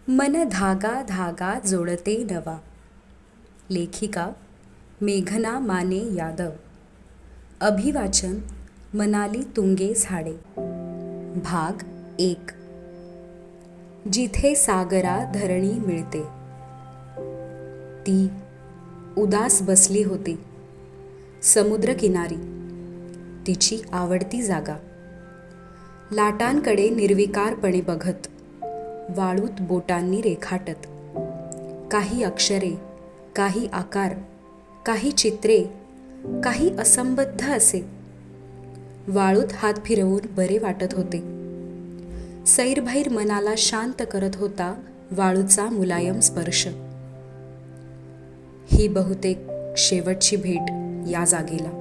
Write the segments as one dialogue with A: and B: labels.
A: मन धागा धागा जोडते नवा. लेखिका मेघना माने यादव. अभिवाचन मनाली तुंगे झाडे. भाग 1. जिथे सागरा धरणी मिळते. ती उदास बसली होती समुद्रकिनारी, तिची आवडती जागा. लाटांकडे निर्विकारपणे बघत, वाळूत बोटांनी रेखाटत. काही अक्षरे, काही आकार, काही चित्रे, काही असंबद्ध असे. वाळूत हात फिरवून बरे वाटत होते. सैरभैर मनाला शांत करत होता वाळूचा मुलायम स्पर्श. ही बहुतेक शेवटची भेट या जागेला.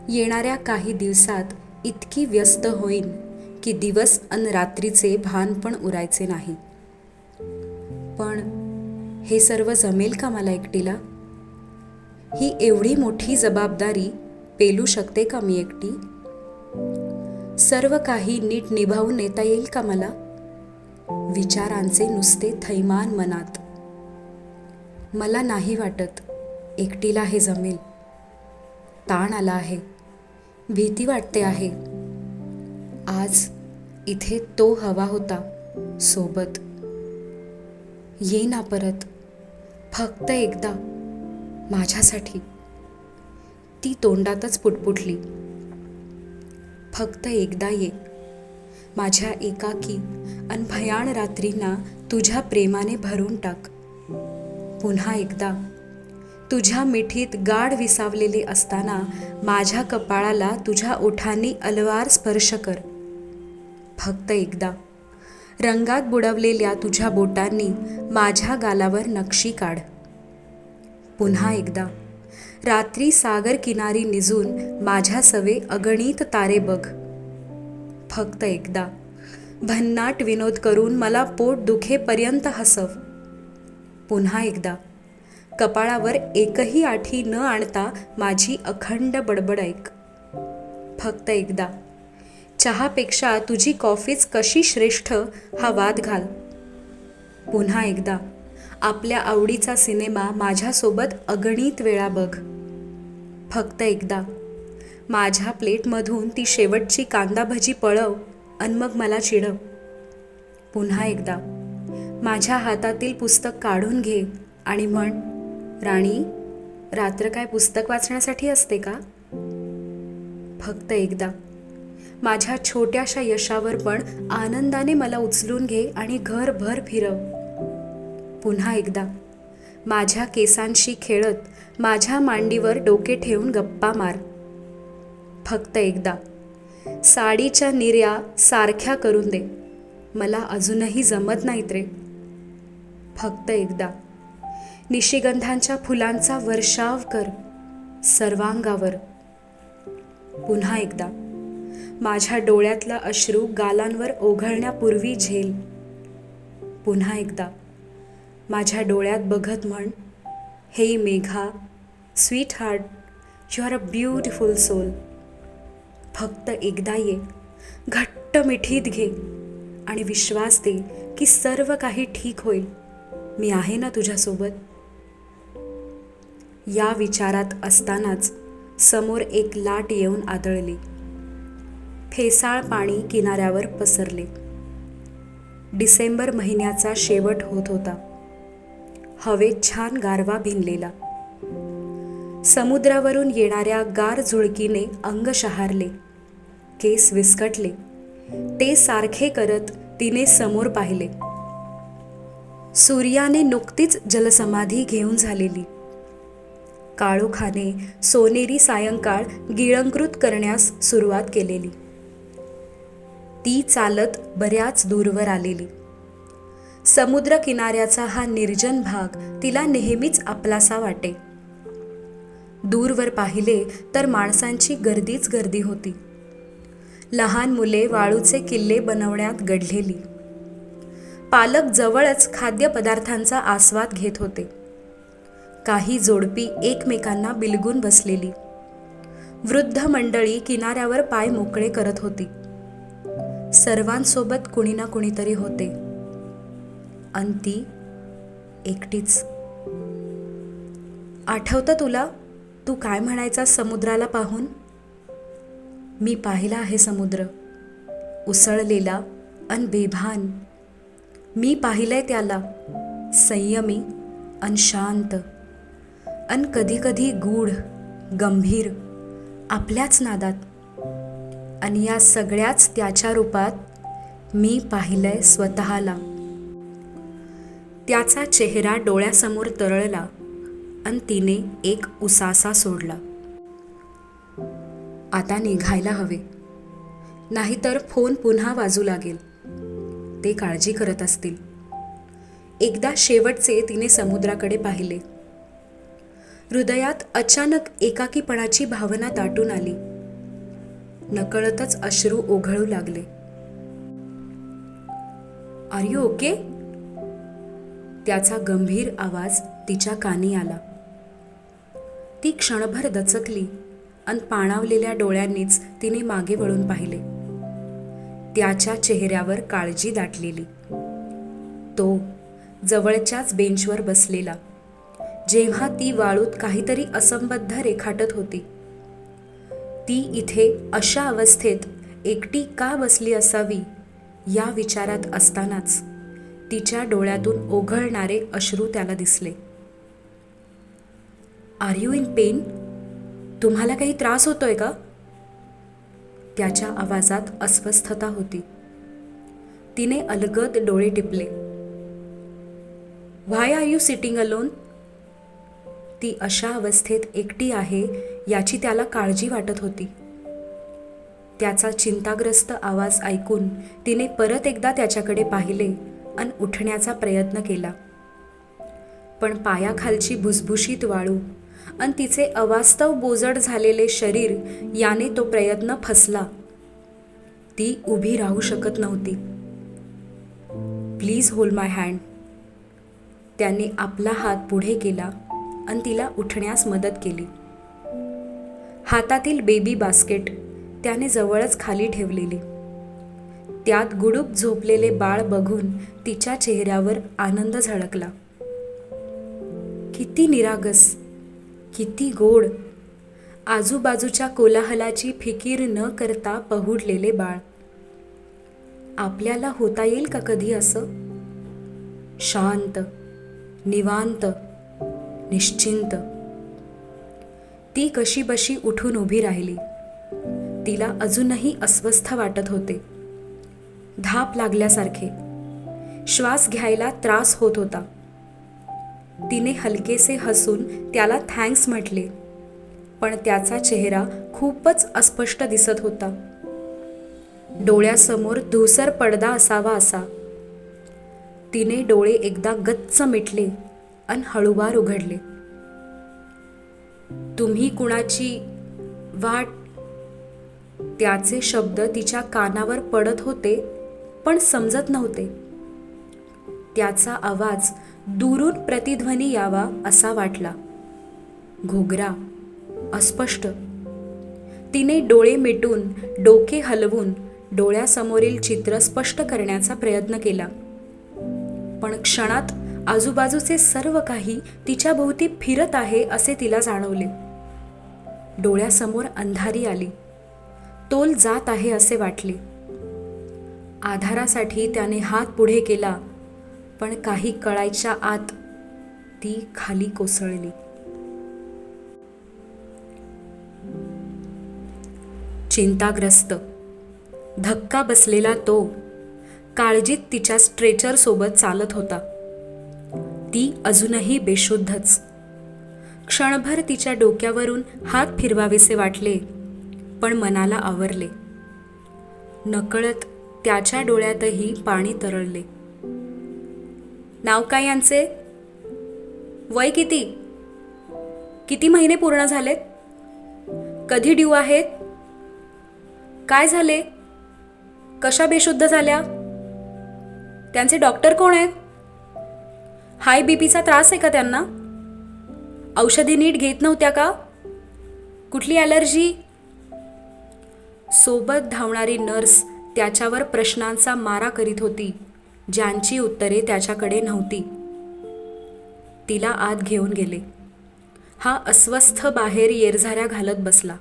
A: येणाऱ्या काही दिवसात इतकी व्यस्त होईन की दिवस अन रात्रीचे भान पण उरायचे नाही. पण हे सर्व जमेल का मला एकटीला? ही एवढी मोठी जबाबदारी पेलू शकते का मी एकटी? सर्व काही नीट निभावून नेता येईल का मला? विचारांचे नुसते थैमान मनात. मला नाही वाटत एकटीला हे जमेल. ताण आला आहे, भीती वाटते आहे. आज इथे तो हवा होता सोबत. ये ना परत, फक्त एकदा माझ्यासाठी. ती तोंडातच पुटपुटली. फक्त एकदा ये. माझ्या एकाकी अन भयाण रात्रींना तुझ्या प्रेमाने भरून टाक. पुन्हा एकदा तुझ्या मिठीत गाढ विसावलेली असताना माझ्या कपाळाला तुझ्या ओठांनी अलवार स्पर्श कर. फक्त एकदा रंगात बुडवलेल्या तुझ्या बोटांनी माझ्या गालावर नक्षी काढ. पुन्हा एकदा रात्री सागर किनारी निजून माझ्या सवे अगणित तारे बघ. फक्त एकदा भन्नाट विनोद करून मला पोट दुखेपर्यंत हसव. पुन्हा एकदा कपाळावर एकही आठी न आणता माझी अखंड बडबड ऐक. फक्त एकदा चहापेक्षा तुझी कॉफीच कशी श्रेष्ठ हा वाद घाल. पुन्हा एकदा आपल्या आवडीचा सिनेमा माझ्यासोबत अगणित वेळा बघ. फक्त एकदा माझ्या प्लेटमधून ती शेवटची कांदा भजी पळव अन मग मला चिडव. पुन्हा एकदा माझ्या हातातील पुस्तक काढून घे आणि म्हण, राणी, रात्र काय पुस्तक वाचण्यासाठी असते का? फक्त एकदा माझ्या छोट्याशा यशावर पण आनंदाने मला उचलून घे आणि घरभर फिरव. पुन्हा एकदा माझ्या केसांशी खेळत माझ्या मांडीवर डोके ठेवून गप्पा मार. फक्त एकदा साडीच्या निर्या सारख्या करून दे. मला अजूनही जमत नाहीत रे. फक्त एकदा निशिगंधांच्या फुलांचा वर्षाव कर सर्वांगावर. पुन्हा एकदा माझ्या डोळ्यातला अश्रू गालांवर ओघळण्यापूर्वी झेल. पुन्हा एकदा माझ्या डोळ्यात बघत म्हण, हे Megha, sweetheart, you are a beautiful soul. फक्त एकदा ये, घट्ट मिठीत घे आणि विश्वास दे की सर्व काही ठीक होईल. मी आहे ना तुझ्यासोबत. या विचारात असतानाच समोर एक लाट येऊन आदळली. फेसाळ पाणी किनाऱ्यावर पसरले. डिसेंबर महिन्याचा शेवट होत होता. हवेत छान गारवा भिनलेला. समुद्रावरून येणाऱ्या गार झुळकीने अंग शहारले, केस विस्कटले. ते सारखे करत तिने समोर पाहिले. सूर्याने नुकतीच जलसमाधी घेऊन झालेली. काळोखाने सोनेरी सायंकाळ गिळंकृत करण्यास सुरुवात केलेली. ती चालत बऱ्याच दूरवर आलेली. समुद्र किनाऱ्याचा हा निर्जन भाग तिला नेहमीच आपलासा वाटे. दूरवर पाहिले तर माणसांची गर्दीच गर्दी होती. लहान मुले वाळूचे किल्ले बनवण्यात गढलेली. पालक जवळच खाद्यपदार्थांचा आस्वाद घेत होते. काही जोडपी एकमेकांना बिलगून बसलेली. वृद्ध मंडळी किनाऱ्यावर पाय मोकळे करत होती. सर्वांसोबत कुणी ना कुणीतरी होते. अन ती एकटीच. आठवतं तुला, तू काय म्हणायचा समुद्राला पाहून? मी पाहिला आहे समुद्र, उसळलेला अन बेभान. मी पाहिलंय त्याला, संयमी अन शांत, अन कधी कधी गूढ, गंभीर, आपल्याच नादात. आणि या सगळ्याच त्याच्या रूपात मी पाहिलंय स्वतःला. त्याचा चेहरा डोळ्यासमोर तरळला अन तिने एक उसासा सोडला. आता निघायला हवे, नाहीतर फोन पुन्हा वाजू लागेल. ते काळजी करत असतील. एकदा शेवटचे तिने समुद्राकडे पाहिले. हृदयात अचानक एकाकीपणाची भावना दाटून आली. नकळतच अश्रू ओघळू लागले. Are you okay? त्याचा गंभीर आवाज तिच्या कानी आला. ती क्षणभर दचकली अन पाणावलेल्या डोळ्यांनीच तिने मागे वळून पाहिले. त्याच्या चेहऱ्यावर काळजी दाटलेली. तो जवळच्याच बेंचवर बसलेला, जेव्हा ती वाळूत काहीतरी असंबद्ध रेखाटत होती. ती इथे अशा अवस्थेत एकटी का बसली असावी या विचारात असतानाच तिच्या डोळ्यातून ओघळणारे अश्रू त्याला दिसले. Are you in pain? तुम्हाला काही त्रास होतोय का? त्याच्या आवाजात अस्वस्थता होती. तिने अलगद डोळे टिपले. व्हाय आर यू सिटिंग अलोन? ती अशा अवस्थेत एकटी आहे याची त्याला काळजी वाटत होती. त्याचा चिंताग्रस्त आवाज ऐकून तिने परत एकदा त्याच्याकडे पाहिले अन उठण्याचा प्रयत्न केला. पण पायाखालची भुसभुशीत वाळू अन तिचे अवास्तव बोजड झालेले शरीर याने तो प्रयत्न फसला. ती उभी राहू शकत नव्हती. Please hold my hand. त्याने आपला हात पुढे केला अन तिला उठण्यास मदत केली. हातातील बेबी बास्केट त्याने जवळच खाली ठेवलेली. त्यात गुडूप झोपलेले बाळ बघून तिच्या चेहऱ्यावर आनंद झळकला. किती निरागस, किती गोड. आजूबाजूच्या कोलाहलाची फिकीर न करता पहुडलेले बाळ. आपल्याला होता येईल का कधी असं? शांत, निवांत, निश्चिंत. ती कशीबशी उठून उभी राहिली. तिला अजूनही अस्वस्थ वाटत होते. धाप लागल्यासारखे. श्वास घ्यायला त्रास होत होता. तिने हलकेसे हसून त्याला थँक्स म्हटले, पण त्याचा चेहरा खूपच अस्पष्ट दिसत होता. डोळ्यासमोर धूसर पडदा असावा असा. तिने डोळे एकदा गच्च मिटले अन हळूवार उघडले. तुम्ही कुणाची वाट? त्याचे शब्द तिच्या कानावर पडत होते पण समजत नव्हते. त्याचा आवाज दुरून प्रतिध्वनी यावा असा वाटला. घोगरा, अस्पष्ट. तिने डोळे मिटून डोके हलवून डोळ्यासमोरील चित्र स्पष्ट करण्याचा प्रयत्न केला. पण क्षणात आजूबाजूचे सर्व काही तिच्या भोवती फिरत आहे असे तिला जाणवले. डोळ्यासमोर अंधारी आली. तोल जात आहे असे वाटले. आधारासाठी त्याने हात पुढे केला, पण काही कळायच्या आत ती खाली कोसळली. चिंताग्रस्त, धक्का बसलेला तो काळजीत तिच्या स्ट्रेचर सोबत चालत होता. ती अजूनही बेशुद्धच. क्षणभर तिच्या डोक्यावरून हात फिरवावेसे वाटले, पण मनाला आवरले. नकळत त्याच्या डोळ्यातही पाणी तरळले. नाव काय यांचे? वय किती? किती महिने पूर्ण झालेत? कधी ड्यू आहेत? काय झाले? कशा बेशुद्ध झाल्या? त्यांचे डॉक्टर कोण आहेत? हाय बीपीचा त्रास आहे का त्यांना? औषधी नीट घेत नव्हत्या का? कुठली ॲलर्जी? सोबत धावणारी नर्स त्याच्यावर प्रश्नांचा मारा करीत होती, ज्यांची उत्तरे त्याच्याकडे नव्हती. तिला आत घेऊन गेले. हा अस्वस्थ बाहेर येरझाऱ्या घालत बसला.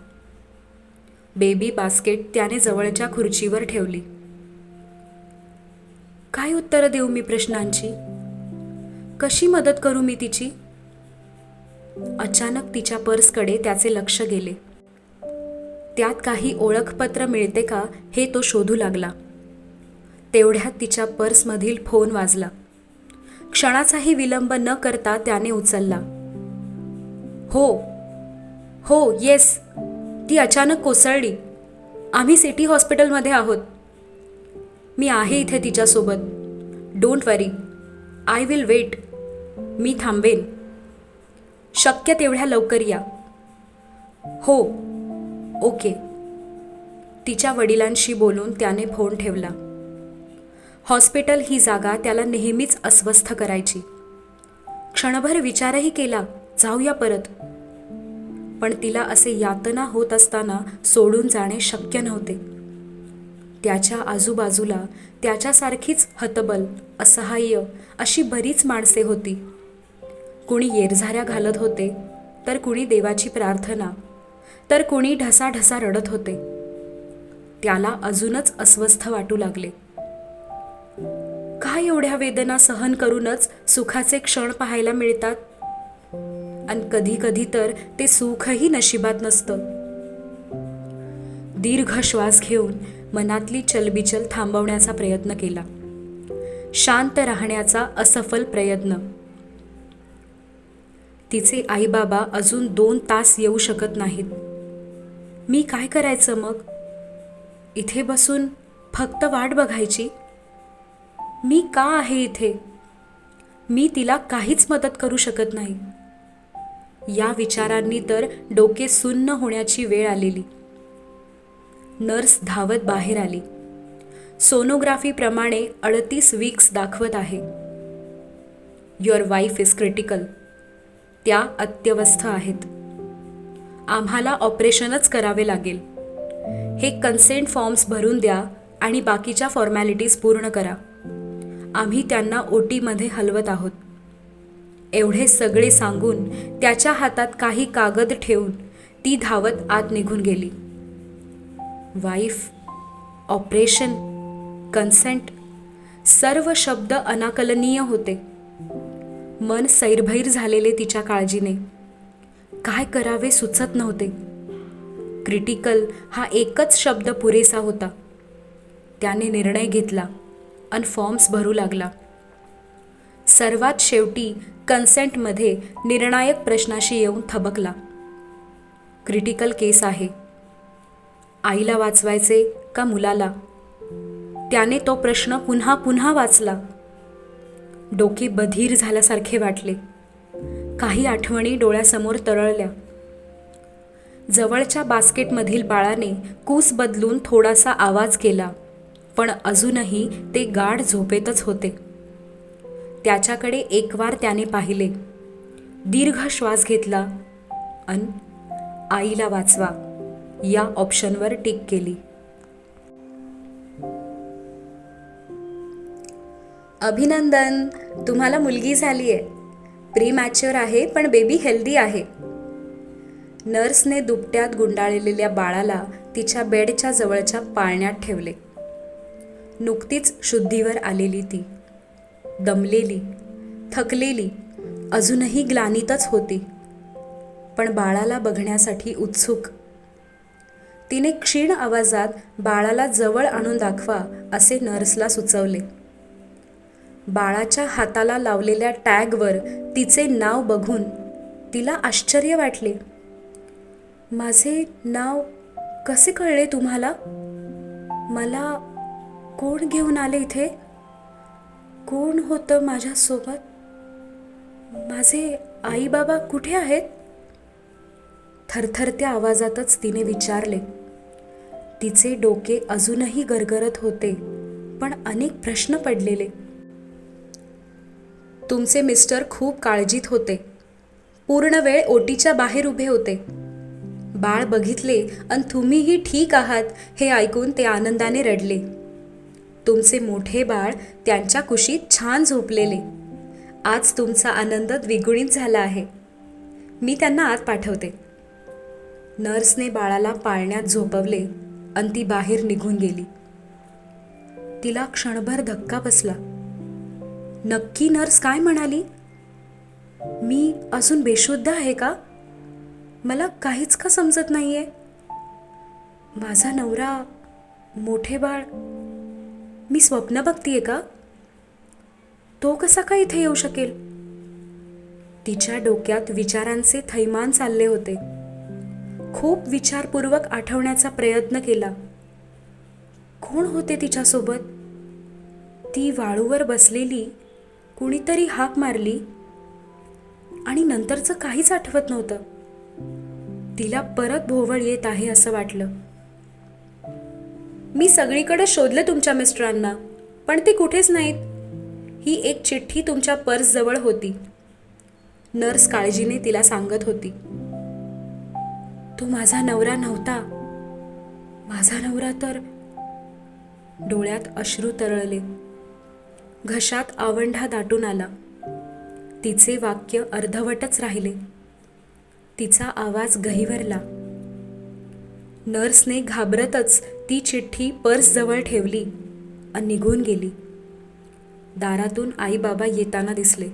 A: बेबी बास्केट त्याने जवळच्या खुर्चीवर ठेवली. काय उत्तरं देऊ मी प्रश्नांची? कशी मदत करू मी तिची? अचानक तिच्या पर्सकडे त्याचे लक्ष गेले. त्यात काही ओळखपत्र मिळते का हे तो शोधू लागला. तेवढ्यात तिच्या पर्समधील फोन वाजला. क्षणाचाही विलंब न करता त्याने उचलला. हो हो येस, ती अचानक कोसळली. आम्ही सिटी हॉस्पिटलमध्ये आहोत. मी आहे इथे तिच्यासोबत. Don't worry, I will wait. मी थांबेन. शक्य तेवढ्या लवकर या. हो ओके. तिच्या वडिलांशी बोलून त्याने फोन ठेवला. हॉस्पिटल ही जागा त्याला नेहमीच अस्वस्थ करायची. क्षणभर विचारही केला, जाऊया परत. पण तिला असे यातना होत असताना सोडून जाणे शक्य नव्हते. त्याच्या आजूबाजूला त्याच्यासारखीच हतबल, असहाय्य अशी बरीच माणसे होती. कुणी येरझाऱ्या घालत होते, तर कुणी देवाची प्रार्थना, तर कुणी ढसाढसा रडत होते. त्याला अजूनच अस्वस्थ वाटू लागले. काय एवढ्या वेदना सहन करूनच सुखाचे क्षण पाहायला मिळतात? आणि कधी कधी तर ते सुखही नशिबात नसतं. दीर्घ श्वास घेऊन मनातली चलबिचल थांबवण्याचा प्रयत्न केला. शांत राहण्याचा असफल प्रयत्न. तिचे आईबाबा अजून 2 तास येऊ शकत नाहीत. मी काय करायचं मग? इथे बसून फक्त वाट बघायची? मी का आहे इथे? मी तिला काहीच मदत करू शकत नाही. या विचारांनी तर डोके सुन्न होण्याची वेळ आलेली. नर्स धावत बाहेर आली. सोनोग्राफीप्रमाणे 38 वीक्स दाखवत आहे. Your wife is critical. त्या अत्यवस्थ आहेत. आम्हाला ऑपरेशनच करावे लागेल. हे कन्सेंट फॉर्म्स भरून द्या आणि बाकीच्या फॉर्मॅलिटीज पूर्ण करा. आम्ही त्यांना ओटीमध्ये हलवत आहोत. एवढे सगळे सांगून त्याच्या हातात काही कागद ठेवून ती धावत आत निघून गेली. वाईफ, ऑपरेशन, कन्सेंट, सर्व शब्द अनाकलनीय होते. मन सैरभैर झालेले तिच्या काळजीने. काय करावे सुचत नव्हते. क्रिटिकल हा एकच शब्द पुरेसा होता. त्याने निर्णय घेतला आणि फॉर्म्स भरू लागला. सर्वात शेवटी कन्सेंटमध्ये निर्णायक प्रश्नाशी येऊन थबकला. क्रिटिकल केस आहे. आईला वाचवायचे का मुलाला? त्याने तो प्रश्न पुन्हा पुन्हा वाचला. डोके बधीर झाल्यासारखे वाटले. काही आठवणी डोळ्यासमोर तरळल्या. जवळच्या बास्केटमधील बाळाने कूस बदलून थोडासा आवाज केला, पण अजूनही ते गाढ झोपेतच होते. त्याच्याकडे एकवार त्याने पाहिले. दीर्घ श्वास घेतला अन आईला वाचवा या ऑप्शनवर टिक केली. अभिनंदन, तुम्हाला मुलगी झाली आहे. प्रीमॅच्युअर आहे, पण बेबी हेल्दी आहे. नर्सने दुपट्यात गुंडाळलेल्या बाळाला तिच्या बेडच्या जवळच्या पाळण्यात ठेवले. नुकतीच शुद्धीवर आलेली ती, दमलेली, थकलेली, अजूनही ग्लानीतच होती, पण बाळाला बघण्यासाठी उत्सुक. तिने क्षीण आवाजात बाळाला जवळ आणून दाखवा असे नर्सला सुचवले. बाळाच्या हाताला लावलेल्या टॅगवर तिचे नाव बघून तिला आश्चर्य वाटले. माझे नाव कसे कळले तुम्हाला? मला कोण घेऊन आले इथे? कोण होतं माझ्यासोबत? माझे आई बाबा कुठे आहेत? थरथरत्या आवाजातच तिने विचारले. तिचे डोके अजूनही गरगरत होते, पण अनेक प्रश्न पडलेले. तुमचे मिस्टर खूप काळजीत होते. पूर्ण वेळ ओटीच्या बाहेर उभे होते. बाळ बघितले आणि तुम्हीही ठीक आहात हे ऐकून ते आनंदाने रडले. तुमचे मोठे बाळ त्यांच्या कुशीत छान झोपलेले. आज तुमचा आनंद द्विगुणित झाला आहे. मी त्यांना आत पाठवते. नर्सने बाळाला पाळण्यात झोपवले आणि ती बाहेर निघून गेली. तिला क्षणभर धक्का बसला. नक्की नर्स काय म्हणाली? मी अजून बेशुद्ध आहे का? मला काहीच का समजत नाहीये. माझा नवरा, मोठे बाळ, मी स्वप्न बघतीये का? तो कसा काय इथे येऊ शकेल? तिच्या डोक्यात विचारांचे थैमान चालले होते. खूप विचारपूर्वक आठवण्याचा प्रयत्न केला. कोण होते तिच्यासोबत? ती वाळूवर बसलेली, कुणीतरी हाक मारली आणि नंतरचं काहीच आठवत नव्हतं. तिला परत भोवळ येत आहे असं वाटलं. मी सगळीकडे शोधलं तुमच्या मिस्टरांना, पण ते कुठेच नाहीत. ही एक चिठ्ठी तुमच्या पर्सजवळ होती, नर्स काळजीने तिला सांगत होती. तो माझा नवरा नव्हता. माझा नवरा तर... डोळ्यात अश्रू तरळले. घशात आवंढा दाटून आला. तिचे वाक्य अर्धवटच राहिले. तिचा आवाज गहिवरला. नर्सने घाबरतच ती चिठ्ठी पर्सजवळ ठेवली आणि निघून गेली. दारातून आई बाबा येताना दिसले.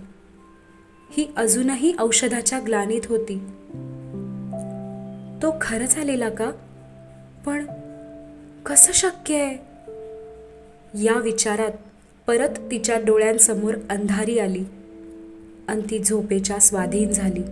A: ही अजूनही औषधाच्या ग्लानीत होती. तो खरंच आलेला का? पण कसं शक्य आहे? या विचारात परत तिच्या डोळ्यांसमोर अंधारी आली आणि ती झोपेच्या स्वाधीन झाली.